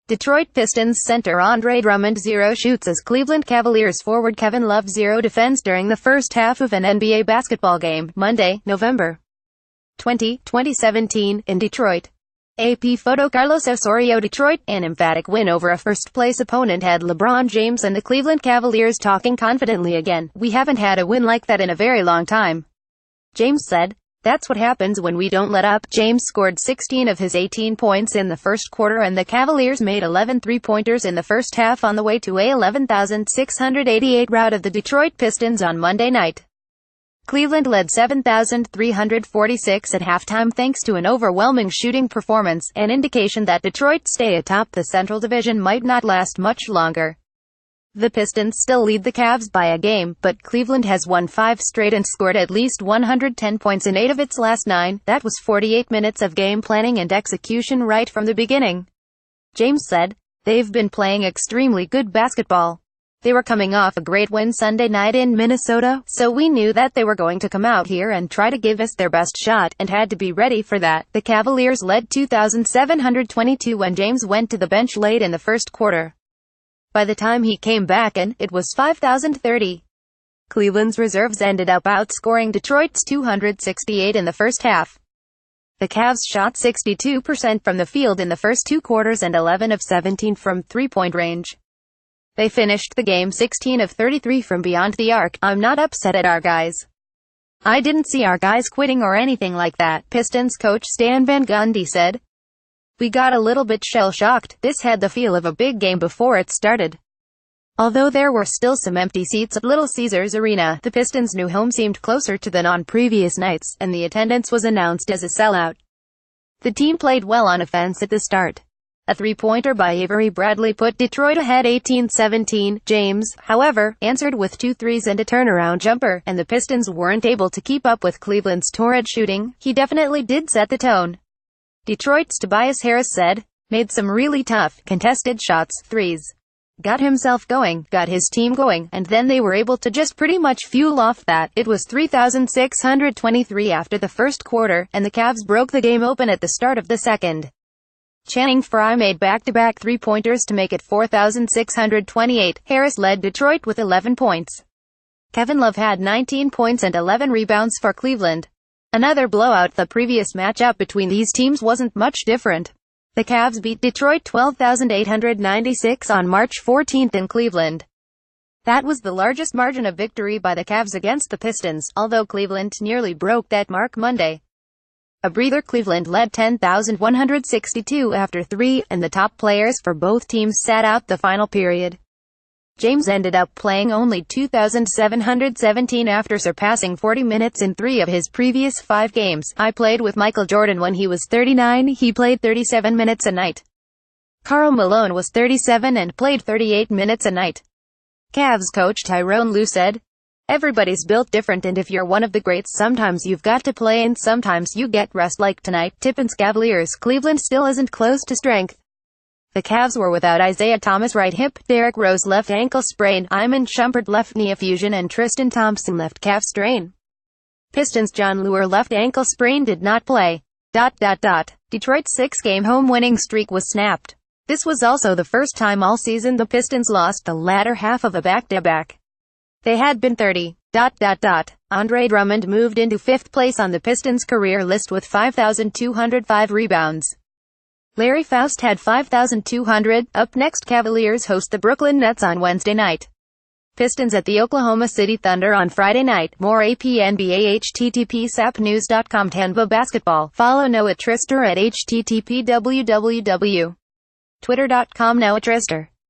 Detroit Pistons center Andre Drummond 0 shoots as Cleveland Cavaliers forward Kevin Love 0 defends during the first half of an NBA basketball game, Monday, November 20, 2017, in Detroit. AP PhotoCarlos Osorio DETROIT, an emphatic win over a first-place opponent had LeBron James and the Cleveland Cavaliers talking confidently again. "We haven't had a win like that in a very long time," James said. "That's what happens when we don't let up." James scored 16 of his 18 points in the first quarter and the Cavaliers made 11 three-pointers in the first half on the way to a 11,688 rout of the Detroit Pistons on Monday night. Cleveland led 7,346 at halftime thanks to an overwhelming shooting performance, an indication that Detroit's stay atop the Central Division might not last much longer. The Pistons still lead the Cavs by a game, but Cleveland has won 5 straight and scored at least 110 points in 8 of its last 9. That was 48 minutes of game planning and execution right from the beginning, James said. "They've been playing extremely good basketball. They were coming off a great win Sunday night in Minnesota, so we knew that they were going to come out here and try to give us their best shot, and had to be ready for that." The Cavaliers led 2,722 when James went to the bench late in the first quarter. By the time he came back in, it was 5,030. Cleveland's reserves ended up outscoring Detroit's 268 in the first half. The Cavs shot 62% from the field in the first 2 quarters and 11 of 17 from three-point range. They finished the game 16 of 33 from beyond the arc. "I'm not upset at our guys. I didn't see our guys quitting or anything like that," Pistons coach Stan Van Gundy said. "We got a little bit shell-shocked. This had the feel of a big game before it started." Although there were still some empty seats at Little Caesars Arena, the Pistons' new home seemed closer to than on previous nights, and the attendance was announced as a sellout. The team played well on offense at the start. A three-pointer by Avery Bradley put Detroit ahead 18-17. James, however, answered with 2 threes and a turnaround jumper, and the Pistons weren't able to keep up with Cleveland's torrid shooting. "He definitely did set the tone," Detroit's Tobias Harris said. "Made some really tough, contested shots, threes. Got himself going, got his team going, and then they were able to just pretty much fuel off that." It was 3,623 after the first quarter, and the Cavs broke the game open at the start of the second. Channing Frye made back-to-back three-pointers to make it 4,628. Harris led Detroit with 11 points. Kevin Love had 19 points and 11 rebounds for Cleveland. Another blowout. The previous matchup between these teams wasn't much different. The Cavs beat Detroit 12,896 on March 14 in Cleveland. That was the largest margin of victory by the Cavs against the Pistons, although Cleveland nearly broke that mark Monday. A breather. Cleveland led 10,162 after 3, and the top players for both teams sat out the final period. James ended up playing only 2,717 after surpassing 40 minutes in 3 of his previous 5 games. "I played with Michael Jordan when he was 39, he played 37 minutes a night. Karl Malone was 37 and played 38 minutes a night." Cavs coach Tyronn Lue said, "Everybody's built different, and if you're one of the greats, sometimes you've got to play and sometimes you get rest like tonight." Tippins Cavaliers. Cleveland still isn't close to strength. The Cavs were without Isaiah Thomas right hip, Derrick Rose left ankle sprain, Iman Shumpert left knee effusion, and Tristan Thompson left calf strain. Pistons John Leuer left ankle sprain, did not play. Detroit's 6-game home winning streak was snapped. This was also the first time all season the Pistons lost the latter half of a back-to-back. They had been 30. Andre Drummond moved into 5th place on the Pistons' career list with 5,205 rebounds. Larry Faust had 5,200. Up next, Cavaliers host the Brooklyn Nets on Wednesday night. Pistons at the Oklahoma City Thunder on Friday night. More AP NBA http://sapnews.com. Tanba Basketball. Follow Noah Trister at http://www.twitter.com Noah Trister.